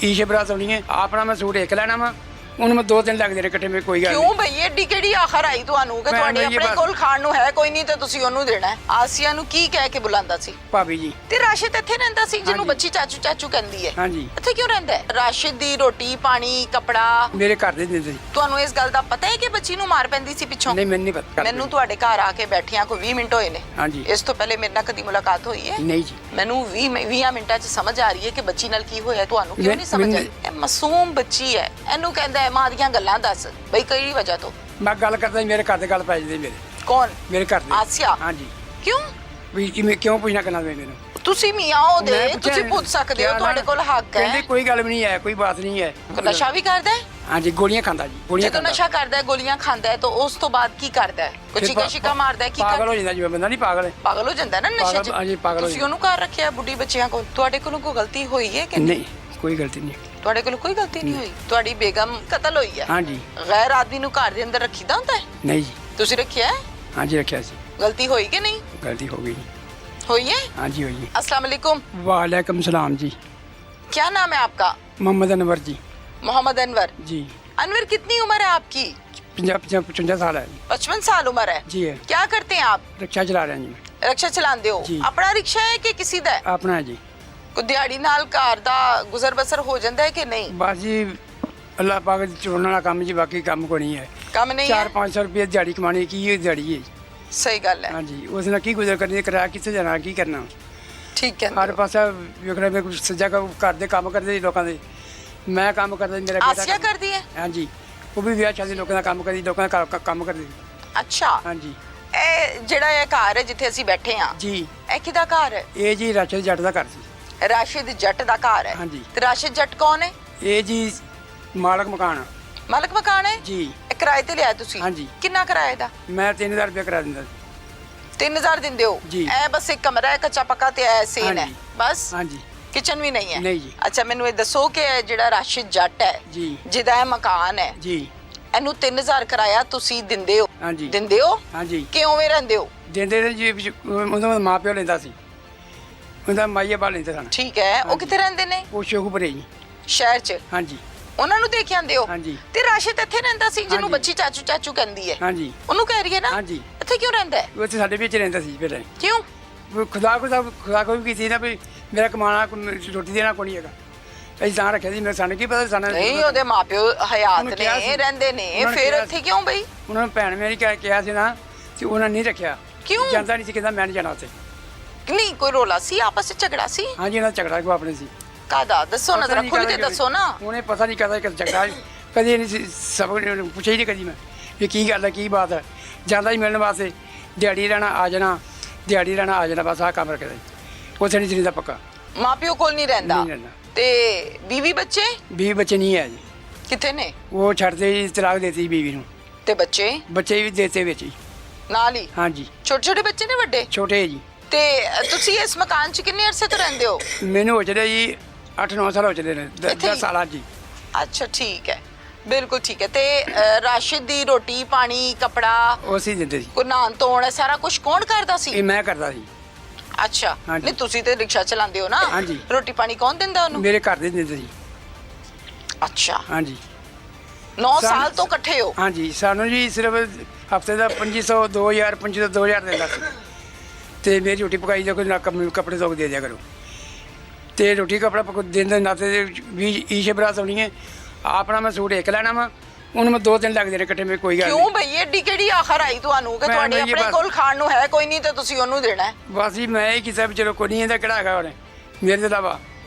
ईशे बरात आनी है अपना मैं सूट एक लेना वा ਉਹਨੂੰ ਮੈਂ 2 ਦਿਨ ਲੱਗਦੇ ਨੇ ਇਕੱਠੇ ਮੇ ਕੋਈ ਗੱਲ ਕਿਉਂ ਭਈ ਏਡੀ ਕਿਹੜੀ ਆਖਰ ਆਈ ਤੁਹਾਨੂੰ ਕਿ ਤੁਹਾਡੇ ਆਪਣੇ ਕੋਲ ਖਾਣ ਨੂੰ ਹੈ ਕੋਈ ਨਹੀਂ ਤੇ ਤੁਸੀਂ ਉਹਨੂੰ ਦੇਣਾ ਹੈ? ਆਸੀਆ ਨੂੰ ਕੀ ਕਹਿ ਕੇ ਬੁਲਾਉਂਦਾ ਸੀ? ਭਾਬੀ ਜੀ। ਤੇ ਰਾਸ਼ਿਦ ਇੱਥੇ ਰਹਿੰਦਾ ਸੀ ਜਿਹਨੂੰ ਬੱਚੀ ਚਾਚੂ ਚਾਚੂ ਕਹਿੰਦੀ ਹੈ? ਹਾਂਜੀ। ਇੱਥੇ ਕਿਉਂ ਰਹਿੰਦਾ ਹੈ? ਰਾਸ਼ਿਦ ਦੀ ਰੋਟੀ ਪਾਣੀ ਕੱਪੜਾ ਮੇਰੇ ਘਰ ਦੇ ਦਿੰਦੇ ਸੀ। ਤੁਹਾਨੂੰ ਇਸ ਗੱਲ ਦਾ ਪਤਾ ਹੈ ਕਿ ਬੱਚੀ ਨੂੰ ਮਾਰ ਪੈਂਦੀ ਸੀ ਪਿੱਛੋਂ? ਨਹੀਂ ਮੈਨੂੰ ਨਹੀਂ ਪਤਾ। ਮੈਨੂੰ ਤੁਹਾਡੇ ਘਰ ਆ ਕੇ ਬੈਠਿਆਂ ਕੋਈ 20 ਮਿੰਟ ਹੋਏ ਨੇ। ਹਾਂਜੀ। ਇਸ ਤੋਂ ਪਹਿਲੇ ਮੇਰੇ ਨਾਲ ਕਦੀ ਮੁਲਾਕਾਤ ਹੋਈ ਹੈ? ਨਹੀਂ ਜੀ। ਮੈਨੂੰ 20 ਮਿੰਟਾਂ 'ਚ ਸਮਝ ਆ ਰਹੀ ਹੈ ਕਿ ਬੱਚੀ ਨਾਲ ਕੀ ਹੋਇਆ। ਤੁਹਾਨੂੰ ਕਿਉਂ ਨਹੀਂ ਸਮਝ ਆਈ? ਇਹ ਮਾਸੂਮ ਬੱਚੀ ਹੈ, ਇਹਨੂੰ ਕਹਿੰਦਾ ਹੈ ਮਾਂ ਦੀਆਂ ਗੱਲਾਂ ਦੱਸ ਬਈ ਕਿਹੜੀ ਵਜ੍ਹਾ ਤੋਂ? ਮੈਂ ਗੱਲ ਕਰਦਾ ਮੇਰੇ ਘਰ ਦੇ ਗੱਲ ਪੈ ਜਾਂਦੇ ਮੇਰੇ। ਕੌਣ? ਮੇਰੇ ਘਰ ਦੇ। ਆਸਿਆ? ਹਾਂਜੀ। ਕਿਉਂ? ਵੀ ਕਿਵੇਂ ਕਿਉਂ ਪੁੱਛਣਾ ਕਰਨਾ ਮੈਨੂੰ? ਤੁਸੀਂ ਮੀਆਂ ਉਹਦੇ ਤੁਸੀਂ ਪੁੱਛ ਸਕਦੇ ਹੋ, ਤੁਹਾਡੇ ਕੋਲ ਹੱਕ ਹੈ। ਕਹਿੰਦੇ ਕੋਈ ਗੱਲ ਵੀ ਨਹੀਂ ਹੈ, ਕੋਈ ਬਾਤ ਨਹੀਂ ਹੈ। ਨਸ਼ਾ ਵੀ ਕਰਦਾ ਹੈ? ਹਾਂਜੀ ਗੋਲੀਆਂ ਖਾਂਦਾ ਜੀ, ਗੋਲੀਆਂ ਜਦੋਂ ਨਸ਼ਾ ਕਰਦਾ ਹੈ ਗੋਲੀਆਂ ਖਾਂਦਾ ਹੈ ਤਾਂ ਉਸ ਤੋਂ ਬਾਅਦ ਕੀ ਕਰਦਾ ਹੈ? ਕੋਈ ਚੀਕਾ ਸ਼ਿਕਾ ਮਾਰਦਾ ਹੈ? ਕੀ ਪਾਗਲ ਹੋ ਜਾਂਦਾ ਜਿਵੇਂ ਬੰਦਾ ਨਹੀਂ ਪਾਗਲ ਹੈ। ਪਾਗਲ ਹੋ ਜਾਂਦਾ ਨਾ ਨਸ਼ੇ 'ਚ। ਹਾਂਜੀ ਪਾਗਲ ਹੋ ਜਾਂਦਾ। ਤੁਸੀਂ ਉਹਨੂੰ ਘਰ ਰੱਖਿਆ ਬੁੱਢੀ ਬੱਚਿਆਂ ਕੋਲ, ਤੁਹਾਡੇ ਕੋਲੋਂ ਕੋਈ ਗਲਤੀ ਹੋਈ ਹੈ ਕਿ ਨਹੀਂ? ਕੋਈ ਗਲਤੀ ਨਹੀਂ। ਤੁਹਾਡੇ ਕੋਲ ਕੋਈ ਗਲਤੀ ਨਹੀਂ ਹੋਈ? ਤੁਹਾਡੀ ਬੇਗਮ ਕਤਲ ਹੋਈ ਹੈ? ਹਾਂਜੀ। ਗੈਰ ਆਦਮੀ ਨੂੰ ਘਰ ਦੇ ਅੰਦਰ ਰੱਖੀਦਾ ਹੁੰਦਾ ਹੈ? ਨਹੀਂ ਜੀ। ਤੁਸੀਂ ਰੱਖਿਆ ਹੈ? ਹਾਂਜੀ ਰੱਖਿਆ ਸੀ। ਗਲਤੀ ਹੋਈ ਕਿ नहीं? गलती हो गई। हुई है? हाँ जी हुई है। अस्सलाम वालेकुम। वालेकुम सलाम जी। क्या नाम है आपका? मोहम्मद अनवर जी। मोहम्मद अनवर जी। अनवर कितनी उम्र है आपकी? 55 साल है। 55 साल उम्र है जी है। क्या करते हैं आप? रिक्शा चला रहे हैं जी। रिक्शा चलाते हो? जी। अपना रिक्शा है कि किसी दा है? अपना है जी। कोई दिहाड़ी नाल घर दा गुजर बसर हो जाता है कि नहीं? बस जी अल्लाह पाक चुनने वाला काम जी, बाकी काम को नहीं है। कम नहीं है? 400-500 रुपये दिहाड़ी कमाने की ये दिहाड़ी है। सही गल है। हाँ जी। उसने की गुजर करनी है, किराया कितने जाना की करना। ठीक है। हर पासा वेखना मैं कुछ सजा का घर दे काम करते लोगों दे, मैं काम करता मेरा आसिया कर दी है? हाँ जी। वो भी ब्याह शादी लोगों का काम करती, लोगों का काम करती। अच्छा। हाँ जी। ਇਹ ਜਿਹੜਾ ਇਹ ਘਰ ਹੈ ਜਿੱਥੇ ਅਸੀਂ ਬੈਠੇ ਹਾਂ जी। ਇਹ ਕਿਹਦਾ ਘਰ ਹੈ? ये जी राशद जट का घर सी। ਰਾਸ਼ਿਦ ਜੱਟ ਦਾ ਘਰ ਹੈ? ਹਾਂਜੀ। ਤੇ ਰਾਸ਼ਿਦ ਜੱਟ ਕੌਣ ਹੈ? ये जी मालक मकान। ਮਾਲਕ ਮਕਾਨ ਹੈ? जी। ਇਹ ਕਿਰਾਏ ਤੇ ਲਿਆ ਤੁਸੀਂ? ਹਾਂਜੀ। ਕਿੰਨਾ ਕਿਰਾਏ ਦਾ? मैं 3000 रुपया करा दिंदा। 3000 ਦਿੰਦੇ ਹੋ? ਜੀ। ਇਹ ਬਸ ਇੱਕ ਕਮਰਾ ਹੈ ਕੱਚਾ ਪੱਕਾ ਤੇ ਐ ਸੀਨ ਹੈ ਹਾਂਜੀ। ਬਸ? हाँ जी। ਕਿਚਨ ਵੀ ਨਹੀਂ ਹੈ? नहीं जी। ਅੱਛਾ ਮੈਨੂੰ ਇਹ ਦੱਸੋ ਕਿ ਇਹ ਜਿਹੜਾ ਰਾਸ਼ਿਦ ਜੱਟ ਹੈ जी। ਜਿਹਦਾ ਇਹ ਮਕਾਨ ਹੈ जी। ਇਹਨੂੰ 3000 ਕਿਰਾਇਆ ਤੁਸੀਂ ਦਿੰਦੇ ਹੋ? ਹਾਂਜੀ। ਦਿੰਦੇ ਹੋ? हाँ जी। ਕਿਉਂ ਵੇ ਰਹਿੰਦੇ ਹੋ? ਦਿੰਦੇ ਨੇ ਜੀ, ਉਹਦਾ ਮਾਂ ਪਿਓ ਲੈਂਦਾ ਸੀ, ਉਹਦਾ ਮਾਈਆ ਬਾ ਲੈਂਦਾ ਸਨ। ਠੀਕ ਹੈ। ਉਹ ਕਿੱਥੇ ਰਹਿੰਦੇ ਨੇ? ਉਹ ਸ਼ੇਖੂਪੁਰੇ ਜੀ। ਸ਼ਹਿਰ 'ਚ? ਹਾਂਜੀ। ਉਹਨਾਂ ਨੂੰ ਦੇਖ ਆਂਦੇ ਹੋ? ਹਾਂਜੀ। ਤੇ ਰਾਸ਼ਿਦ ਇੱਥੇ ਰਹਿੰਦਾ ਸੀ ਜਿਹਨੂੰ ਹਾਂਜੀ। ਬੱਚੀ ਚਾਚੂ ਚਾਚੂ ਕਹਿੰਦੀ ਹੈ? ਹਾਂਜੀ। ਉਹਨੂੰ ਕਹਿ ਰਹੀ ਹੈ ਨਾ? ਹਾਂਜੀ। ਇੱਥੇ ਕਿਉਂ ਰਹਿੰਦਾ ਹੈ? ਉਹ ਇੱਥੇ ਸਾਡੇ ਵਿੱਚ ਰਹਿੰਦਾ ਸੀ ਪਹਿਲਾਂ। ਕਿਉਂ? ਖੁਦਾ ਕੋਈ ਵੀ ਕੀਤੀ ਨਾ ਵੀ ਮੇਰਾ ਕਮਾਣਾ ਰੋਟੀ ਦੇਣਾ ਕੋਈ ਨਹੀਂ ਹੈਗਾ, ਅਸੀਂ ਤਾਂ ਰੱਖਿਆ ਸੀ। ਮੇਰੇ ਸਾਨੂੰ ਕੀ ਪਤਾ ਸਾਨੂੰ ਨਹੀਂ ਉਹਦੇ ਮਾਪਿਓ ਹਯਾਤ ਉਹਨੂੰ ਕਿਹਾ ਨੇ ਸੀ। ਰਹਿੰਦੇ ਨੇ ਉਹਨਾਂ ਨੇ ਫਿਰ ਕਿਹਾ ਇੱਥੇ ਕਿਉਂ ਬਈ? ਉਹਨਾਂ ਨੂੰ ਭੈਣ ਮੇਰੀ ਕਿਹਾ ਸੀ ਨਾ ਤੇ ਉਹਨਾਂ ਨਹੀਂ ਰੱਖਿਆ। ਕਿਉਂ? ਜਾਂਦਾ ਨਹੀਂ ਸੀ, ਕਹਿੰਦਾ ਮੈਂ ਨਹੀਂ ਜਾਣਾ ਉੱਥੇ। ਨਹੀਂ ਕੋਈ ਰੋਲਾ ਸੀ ਆਪਸ ਵਿੱਚ ਝਗੜਾ ਸੀ? ਹਾਂਜੀ ਉਹਨਾਂ ਦਾ ਝਗੜਾ ਕੋ ਆਪਣੇ ਸੀ। ਕਾਦਾ ਦੱਸੋ ਨਾ, ਪਤਾ ਜ਼ਰਾ ਨਹੀਂ ਖੁੱਲ ਕੇ ਕਾਹਦਾ ਦੱਸੋ ਨਾ। ਉਹਨੇ ਪਤਾ ਨਹੀਂ ਕਦਾ ਝਗੜਾ ਕਦੀ ਨਹੀਂ ਸੀ, ਸਭ ਨੇ ਪੁੱਛਿਆ ਹੀ ਨਹੀਂ ਕਦੀ ਮੈਂ ਵੀ ਕੀ ਗੱਲ ਹੈ ਕੀ ਬਾਤ ਹੈ। ਜਾਂਦਾ ਹੀ ਮਿਲਣ ਵਾਸਤੇ, ਦਿਹਾੜੀ ਰਹਿਣਾ ਆ ਜਾਣਾ, ਦਿਹਾੜੀ ਰਹਿਣਾ ਆ ਜਾਣਾ, ਬਸ ਆਹ ਕੰਮ ਰੱਖਦਾ ਉੱਥੇ ਨਹੀਂ ਚੀਜ਼ ਦਾ ਪੱਕਾ। ਮਾਪਿਓ ਕੋਲ ਨਹੀਂ ਰਹਿੰਦਾ? ਨਹੀਂ ਰਹਿੰਦਾ। ਤੇ ਬੀਵੀ ਬੱਚੇ 20 ਬੱਚੇ ਨਹੀਂ ਹੈ ਜੀ। ਕਿੱਥੇ ਨੇ? ਉਹ ਛੱਡਦੇ ਜੀ, ਤਲਾਕ ਦੇਤੀ ਬੀਵੀ ਨੂੰ। ਤੇ ਬੱਚੇ? ਬੱਚੇ ਵੀ ਦੇਤੇ ਵਿੱਚ ਹੀ। ਨਾਲ ਹੀ? ਹਾਂਜੀ। ਛੋਟੇ ਛੋਟੇ ਬੱਚੇ ਨੇ ਵੱਡੇ? ਛੋਟੇ ਜੀ। ਤੇ ਤੁਸੀਂ ਇਸ ਮਕਾਨ 'ਚ ਕਿੰਨੇ ਅਰਸੇ ਤੋਂ ਰਹਿੰਦੇ ਹੋ? ਮੈਨੂੰ ਹੋ ਚਲੇ ਜੀ 8-9 ਸਾਲ ਹੋ ਚਲੇ ਨੇ। ਇੱਥੇ 10 ਹੀ? ਸਾਲਾਂ ਜੀ। ਅੱਛਾ ਠੀਕ ਹੈ, ਬਿਲਕੁਲ ਠੀਕ ਹੈ। ਤੇ ਰਾਸ਼ਿਦ ਦੀ ਰੋਟੀ ਪਾਣੀ ਕੱਪੜਾ ਉਹ ਅਸੀਂ ਦਿੰਦੇ ਸੀ। ਕੋ ਨਹਾਉਣ ਧੋਣ ਸਾਰਾ ਕੁਝ ਕੌਣ ਕਰਦਾ ਸੀ? ਇਹ ਮੈਂ ਕਰਦਾ ਸੀ। ਅੱਛਾ। ਹਾਂਜੀ। ਨਹੀਂ ਤੁਸੀਂ ਤੇ ਰਿਕਸ਼ਾ ਚਲਾਉਂਦੇ ਹੋ ਨਾ? ਹਾਂਜੀ। ਰੋਟੀ ਪਾਣੀ ਕੌਣ ਦਿੰਦਾ ਉਹਨੂੰ? ਮੇਰੇ ਘਰ ਦੇ ਦਿੰਦੇ ਸੀ। ਅੱਛਾ। ਹਾਂਜੀ। 9 ਸਾਲ ਤੋਂ ਇਕੱਠੇ ਹੋ? ਹਾਂਜੀ। ਸਾਨੂੰ ਜੀ ਸਿਰਫ ਹਫਤੇ ਦਾ 2500 2000 2500 2000 ਦਿੰਦਾ ਸੀ ਤੇ ਮੇਰੀ ਰੋਟੀ ਪਕਾਈ ਦਾ ਕੋਈ ਨਾ ਕੱਪੜੇ ਧੋ ਕੇ ਦੇ ਦਿਆ ਕਰੋ ਤੇ ਰੋਟੀ ਕੱਪੜਾ ਦੇਣ ਦੇ ਨਾਤੇ ਵੀ ਈਸ਼ੇ ਬਰਾਤ ਆਉਣੀ ਹੈ ਆਪਣਾ ਮੈਂ ਸੂਟ ਇੱਕ ਲੈਣਾ ਵਾ ਉਹਨੂੰ ਮੈਂ 2 ਦਿਨ ਲੱਗਦੇ ਨੇ ਇਕੱਠੇ ਮੇ ਕੋਈ ਗੱਲ ਕਿਉਂ ਭਈ ਏਡੀ ਕਿਹੜੀ ਆਖਰ ਆਈ ਤੁਹਾਨੂੰ ਕਿ ਤੁਹਾਡੇ ਆਪਣੇ ਕੋਲ ਖਾਣ ਨੂੰ ਹੈ ਕੋਈ ਨਹੀਂ ਤੇ ਤੁਸੀਂ ਉਹਨੂੰ ਦੇਣਾ ਹੈ? ਬਸ ਜੀ ਮੈਂ ਇਹ ਕੀਤਾ ਵੀ ਚਲੋ ਕੋਈ ਨਹੀਂ ਇਹਦਾ ਕਿਹੜਾ ਹੈਗਾ ਉਹਨੇ ਮੇਰੇ ਦੇ ਇਲਾਵਾ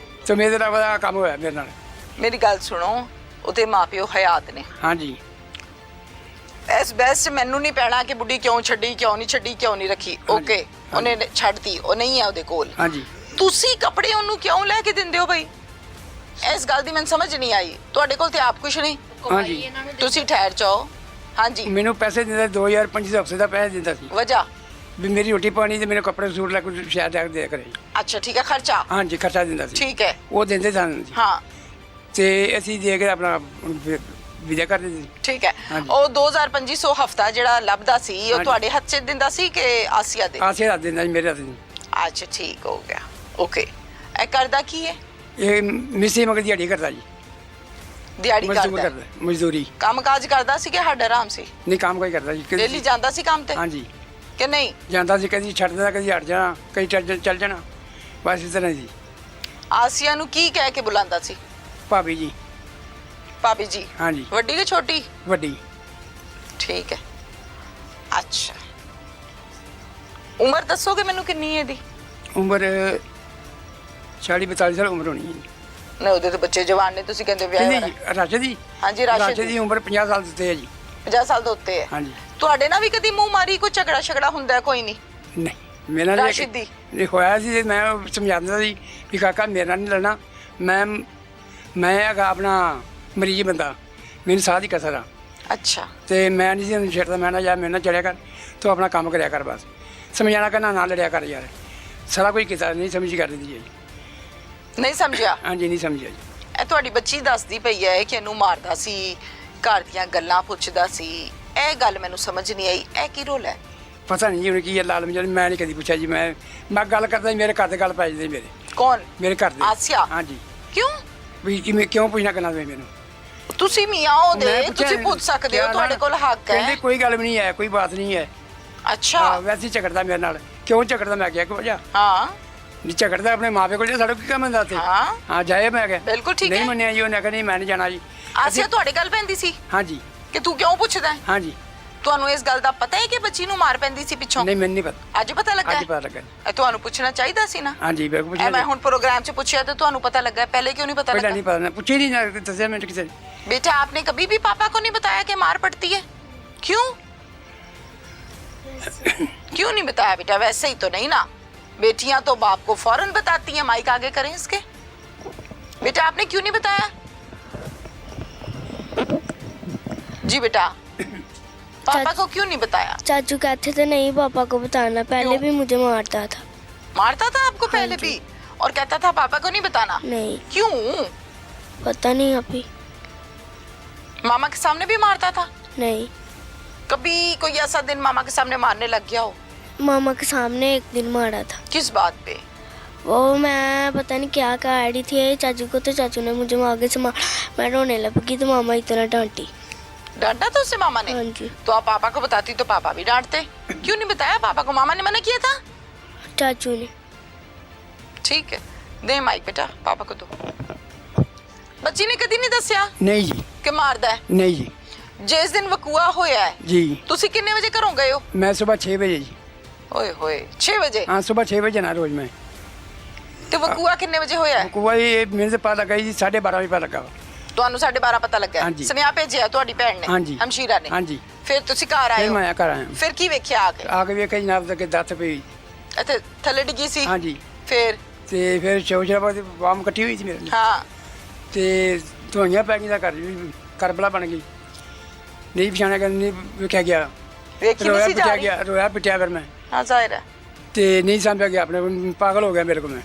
ਤੇ ਮੇਰੇ ਦੇ ਇਲਾਵਾ ਦਾ ਕੰਮ ਹੋਇਆ ਮੇਰੇ ਨਾਲ। ਮੇਰੀ ਗੱਲ ਸੁਣੋ, ਉਹਦੇ ਮਾਪਿਓ ਹਯਾਤ ਨੇ? ਹਾਂਜੀ। ਇਸ ਬੈਸਟ ਮੈਨੂੰ ਨਹੀਂ ਪੈਣਾ ਕਿ ਬੁੱਢੀ ਕਿਉਂ ਛੱਡੀ ਕਿਉਂ ਨਹੀਂ ਰੱਖੀ। ਓਕੇ ਉਹਨੇ ਛੱਡਤੀ, ਉਹ ਨਹੀਂ ਹੈ ਉਹਦੇ ਕੋਲ। ਹਾਂਜੀ। ਤੁਸੀਂ ਕੱਪੜੇ ਉਹਨੂੰ ਕਿਉਂ ਲੈ ਕੇ ਦਿੰਦੇ ਹੋ ਬਈ? ਇਸ ਗੱਲ ਦੀ ਮੈਨੂੰ ਸਮਝ ਨਹੀਂ ਆਈ। ਤੁਹਾਡੇ ਕੋਲ ਤੇ ਆਪ ਕੁਛ ਨਹੀਂ। ਹਾਂਜੀ। ਤੁਸੀਂ ਠਹਿਰ ਜਾਓ। ਹਾਂਜੀ। ਮੈਨੂੰ ਪੈਸੇ ਦਿੰਦਾ 2000 2500 ਹਫ਼ਤੇ ਦਾ ਪੈਸੇ ਦਿੰਦਾ ਸੀ ਵਜ੍ਹਾ? ਵੀ ਮੇਰੀ ਰੋਟੀ ਪਾਣੀ ਤੇ ਮੇਰੇ ਕੱਪੜੇ ਸੂਟ ਲੈ ਕੇ ਸ਼ਾਇਦ ਰੱਖ ਦਿਆ ਕਰੇ। ਅੱਛਾ ਠੀਕ ਹੈ, ਖਰਚਾ? ਹਾਂਜੀ ਖਰਚਾ ਦਿੰਦਾ ਸੀ। ਠੀਕ ਹੈ। ਉਹ ਦਿੰਦੇ ਸਨ ਜੀ। ਹਾਂ ਤੇ ਅਸੀਂ ਦੇ ਕੇ ਆਪਣਾ ਵਿਦਾ ਕਰ ਦਿੰਦੇ ਸੀ। ਠੀਕ ਹੈ। ਉਹ 2500 ਹਫਤਾ ਜਿਹੜਾ ਲੱਭਦਾ ਸੀ ਉਹ ਹਾਂਜੀ। ਤੁਹਾਡੇ ਹੱਥ 'ਚ ਦਿੰਦਾ ਸੀ ਕਿ ਆਸੀਆ ਦੇ? ਆਸੇ ਹੱਥ ਦਿੰਦਾ ਸੀ ਮੇਰੇ ਹੱਥ ਨਹੀਂ। ਅੱਛਾ ਠੀਕ ਹੋ ਗਿਆ। ਓਕੇ। ਇਹ ਕਰਦਾ ਕੀ ਹੈ? ਇਹ ਮਿਸੀ ਮਗਰ ਦਿਹਾੜੀ ਕਰਦਾ ਜੀ, ਦਿਹਾੜੀ ਮਜ਼ਦੂਰ ਕਰਦਾ ਕਰਦਾ, ਮਜ਼ਦੂਰੀ। ਕੰਮ ਕਾਜ ਕਰਦਾ ਸੀ ਕਿ ਹੱਡ ਆਰਾਮ ਸੀ? ਨਹੀਂ ਕੰਮ ਕੋਈ ਕਰਦਾ ਜੀ ਡੇਲੀ ਜਾਂਦਾ ਸੀ ਕੰਮ ਤੇ ਹਾਂਜੀ ਕਿ ਨਹੀਂ? ਜਾਂਦਾ ਸੀ, ਕਦੀ ਛੱਡ ਦਿੰਦਾ, ਕਦੀ ਹਟ ਜਾਣਾ, ਕਦੀ ਚੱਲ ਜਾਣਾ, ਬਸ ਇਸ ਤਰ੍ਹਾਂ ਜੀ। ਆਸੀਆ ਨੂੰ ਕੀ ਕਹਿ ਕੇ ਬੁਲਾਉਂਦਾ ਸੀ? ਭਾਬੀ ਜੀ। ਭਾਬੀ ਜੀ। ਹਾਂਜੀ ਵੱਡੀ ਕਿ ਛੋਟੀ? ਵੱਡੀ। ਠੀਕ ਹੈ। ਅੱਛਾ, ਉਮਰ ਦੱਸੋਗੇ ਮੈਨੂੰ ਕਿੰਨੀ ਹੈ ਇਹਦੀ? ਉਮਰ 40-42 ਸਾਲ ਉਮਰ ਹੋਣੀ ਹੈ। ਨਾ ਉਹਦੇ ਤਾਂ ਬੱਚੇ ਜਵਾਨ ਨੇ, ਤੁਸੀਂ ਕਹਿੰਦੇ ਵਿਆਹ ਨਹੀਂ ਵਾਲਾ। ਰਾਸ਼ਦ ਜੀ। ਹਾਂਜੀ, ਰਾਸ਼ਦ ਦੀ ਉਮਰ 50 ਸਾਲ ਦੇ ਉੱਤੇ ਹੈ ਜੀ। 50 ਸਾਲ ਦੇ ਉੱਤੇ ਹੈ। ਹਾਂਜੀ। ਤੁਹਾਡੇ ਨਾਲ ਵੀ ਕਦੀ ਮੂੰਹ ਮਾਰੀ, ਕੋਈ ਝਗੜਾ ਛਗੜਾ ਹੁੰਦਾ ਹੈ? ਕੋਈ ਨਹੀਂ। ਨਹੀਂ ਮੇਰਾ ਰਾਸ਼ਿਦ ਦੀ? ਇਹ ਹੋਇਆ ਸੀ, ਮੈਂ ਸਮਝਾ ਦਿੰਦਾ ਸੀ ਵੀ ਕਾਕਾ ਮੇਰਾ ਨਹੀਂ ਲੜਨਾ, ਮੈਂ ਹੈਗਾ ਆਪਣਾ ਮਰੀਜ਼ ਬੰਦਾ, ਮੈਨੂੰ ਸਾਹ ਦੀ ਕਸਰ ਆ, ਅੱਛਾ। ਤੇ ਮੈਂ ਨਹੀਂ ਸੀ ਉਹਨੂੰ ਛੱਡਦਾ। ਮੈਂ ਨਾ ਯਾਰ ਮੇਰੇ ਨਾਲ ਚੜਿਆ ਕਰ, ਤੂੰ ਆਪਣਾ ਕੰਮ ਕਰਿਆ ਕਰ, ਬਸ ਸਮਝਾਣਾ ਕਰਨਾ, ਨਾ ਲੜਿਆ ਕਰ ਯਾਰ। ਸਾਰਾ ਕੁਝ ਕੀਤਾ, ਨਹੀਂ ਸਮਝ ਕਰ ਦਿੰਦੀ ਹੈ ਜੀ। ਨਹੀਂ ਸਮਝਿਆ? ਹਾਂਜੀ ਨਹੀਂ ਸਮਝਿਆ ਜੀ। ਇਹ ਤੁਹਾਡੀ ਬੱਚੀ ਦੱਸਦੀ ਪਈ ਹੈ ਕਿ ਇਹਨੂੰ ਮਾਰਦਾ ਸੀ, ਘਰ ਦੀਆਂ ਗੱਲਾਂ ਪੁੱਛਦਾ ਸੀ। ਇਹ ਗੱਲ ਮੈਨੂੰ ਸਮਝ ਨਹੀਂ ਆਈ, ਇਹ ਕੀ ਰੋਲ ਹੈ? ਪਤਾ ਨਹੀਂ ਜੀ ਹੁਣ ਕੀ ਹੈ, ਲਾਲਮ ਜੀ ਮੈਂ ਨਹੀਂ ਕਦੀ ਪੁੱਛਿਆ ਜੀ। ਮੈਂ ਗੱਲ ਕਰਦਾ ਜੀ, ਮੇਰੇ ਘਰ ਦੇ ਗੱਲ ਪੈ ਜਾਂਦੇ ਮੇਰੇ। ਕੌਣ? ਮੇਰੇ ਘਰ ਦੇ। ਆਸਿਆ? ਹਾਂਜੀ। ਕਿਉਂ? ਵੀ ਕਿਵੇਂ ਕਿਉਂ ਪੁੱਛਣਾ ਕਰਨਾ ਮੈਨੂੰ? ਤੁਸੀਂ ਮੀਆਂ ਉਹਦੇ, ਮੈਂ ਪੁੱਛਿਆ, ਤੁਸੀਂ ਪੁੱਛ ਸਕਦੇ ਹੋ, ਕਿਹਾ ਤੁਹਾਡੇ ਨਾ, ਕੋਲ ਹੱਕ ਕਹਿੰਦੇ ਹੈ। ਕੋਈ ਗੱਲ ਵੀ ਨਹੀਂ ਹੈ, ਕੋਈ ਬਾਤ ਨਹੀਂ ਹੈ। ਅੱਛਾ। ਵੈਸੇ ਹੀ ਝਗੜਦਾ ਮੇਰੇ ਨਾਲ। ਕਿਉਂ ਝਗੜਦਾ? ਮੈਂ ਕਿਹਾ ਕਿ ਵਜ੍ਹਾ ਹਾਂ ਨਹੀਂ ਝਗੜਦਾ, ਆਪਣੇ ਮਾਪੇ ਕੋਲ ਜਾ, ਸਾਡੇ ਕੀ ਕੰਮ ਹੁੰਦਾ ਉੱਥੇ? ਹਾਂ ਹਾਂ ਜਾਏ, ਮੈਂ ਕਿਹਾ ਬਿਲਕੁਲ ਠੀਕ ਨਹੀਂ ਹੈ। ਮੰਨਿਆ ਜੀ, ਉਹਨੇ ਕਿਹਾ ਨਹੀਂ ਮੈਂ ਨਹੀਂ ਜਾਣਾ ਜੀ। ਆਸਿਆ ਤੁਹਾਡੇ ਗੱਲ ਪੈਂਦੀ ਸੀ ਹਾਂਜੀ ਕਿ ਤੂੰ ਕਿਉਂ ਪੁੱਛਦਾ ਹੈ? ਹਾਂਜੀ। ਤੁਹਾਨੂੰ ਇਸ ਗੱਲ ਦਾ ਪਤਾ ਹੈ ਕਿ ਬੱਚੀ ਨੂੰ ਮਾਰ ਪੈਂਦੀ ਸੀ ਪਿੱਛੋਂ? ਨਹੀਂ ਮੈਨੂੰ ਨਹੀਂ ਪਤਾ, ਅੱਜ ਪਤਾ ਲੱਗਾ ਅੱਜ ਹੈ? ਪਤਾ ਲੱਗਾ। ਇਹ ਤੁਹਾਨੂੰ ਪੁੱਛਣਾ ਚਾਹੀਦਾ ਸੀ ਨਾ। ਹਾਂਜੀ ਬਿਲਕੁਲ ਇਹ ਮੈਂ ਪੁੱਛਿਆ। ਹੁਣ ਪ੍ਰੋਗਰਾਮ 'ਚ ਪੁੱਛਿਆ ਤਾਂ ਤੁਹਾਨੂੰ ਪਤਾ ਲੱਗਾ, ਪਹਿਲੇ क्यों नहीं पता ਪਹਿਲਾਂ लगा? ਨਹੀਂ ਪਤਾ, ਪੁੱਛੀ ਨਹੀਂ ਨਾ, ਦੱਸਿਆ ਮੈਨੂੰ ਕਿਸੇ ਨੇ। बेटा आपने कभी भी पापा को नहीं बताया कि मार पड़ती है? क्यों? क्यों नहीं बताया बेटा? वैसे ही तो नहीं ना, बेटियां तो बाप को फौरन बताती हैं। माइक आगे करें इसके। बेटा आपने क्यों नहीं बताया? जी बेटा, पापा को क्यों नहीं बताया? चाचू कहते थे नहीं पापा को बताना, पहले क्यों? भी मुझे मारता था। मारता था आपको पहले हाँ जी। भी, और कहता था पापा को नहीं बताना? नहीं क्यों? पता नहीं अभी। मामा के सामने भी मारता था? नहीं, कभी कोई ऐसा दिन मामा के सामने मारने लग गया हो? मामा के सामने एक दिन मारा था। किस बात पे? वो मैं पता नहीं क्या कहा रही थी चाचू को, तो चाचू ने मुझे आगे से मैं रोने लगी तो मामा इतना डांटी। डांटा था उससे मामा ने? हाँ जी। तो आप पापा को बताती तो पापा भी डांटते। क्यों नहीं बताया पापा को? मामा ने मना किया था? चाचू ने। ठीक है, दे माइक बेटा, पापा को दो। बच्ची ने कदी नहीं दसिया नहीं जी। कि मारदा है? नहीं जी। जिस दिन वकूआ होया है जी तुसी कितने बजे घरों गए हो? मैं सुबह 6 बजे जी। ओए होए 6 बजे? हाँ सुबह 6 बजे ना रोज मैं। ਤੇ ਵਕੂਆ ਕਿੰਨੇ ਵਜੇ ਹੋਇਆ ਹੈ? ਵਕੂਆ ਇਹ ਮੈਨੂੰ ਤਾਂ ਪਤਾ ਲੱਗਾ ਜੀ 12:30 ਵਜੇ ਪਤਾ ਲੱਗਾ। ਤੁਹਾਨੂੰ 12:30 ਪਤਾ ਲੱਗਾ? ਹਾਂਜੀ। ਸੁਨੇਹਾ ਭੇਜਿਆ ਤੁਹਾਡੀ ਭੈਣ ਨੇ? ਹਾਂਜੀ। ਹਮਸ਼ੀਰਾ ਨੇ? ਹਾਂਜੀ। ਫਿਰ ਤੁਸੀਂ ਘਰ ਆਏ ਫਿਰ ਹੋ? ਮੈਂ ਘਰ ਆਇਆ। ਫਿਰ ਕੀ ਵੇਖਿਆ ਆ ਕੇ? ਆ ਕੇ ਵੇਖਿਆ ਜਨਾਬ ਦੇ ਦੱਤ ਪਈ। ਇੱਥੇ ਥੱਲੇ ਡਿੱਗੀ ਸੀ? ਹਾਂਜੀ। ਫਿਰ? ਤੇ ਫਿਰ ਸ਼ੌਜਰਾਬਾਦ ਦੀ ਵਾਮ ਕੱਟੀ ਹੋਈ ਸੀ ਮੇਰੇ ਨਾਲ। ਹਾਂ। ਤੇ ਧੋਈਆਂ ਪੈ ਗਈਆਂ, ਘਰ ਵੀ ਕਰਬਲਾ ਬਣ ਗਈ। ਨਹੀਂ ਪਛਾਣਿਆ ਗਿਆ, ਨਹੀਂ ਵੇਖਿਆ ਗਿਆ। ਵੇਖੀ ਰੋਇਆ ਨਹੀਂ ਸੀ ਜਾ ਪਿੱਟਿਆ ਰਹੀ? ਗਿਆ, ਰੋਇਆ ਪਿੱਟਿਆ ਫਿਰ ਮੈਂ। ਹਾਂ ਜ਼ਾਹਿਰ ਹੈ। ਤੇ ਨਹੀਂ ਸਮਝਿਆ ਗਿਆ, ਆਪਣੇ ਪਾਗਲ ਹੋ ਗਿਆ ਮੇਰੇ ਕੋਲ ਮੈਂ।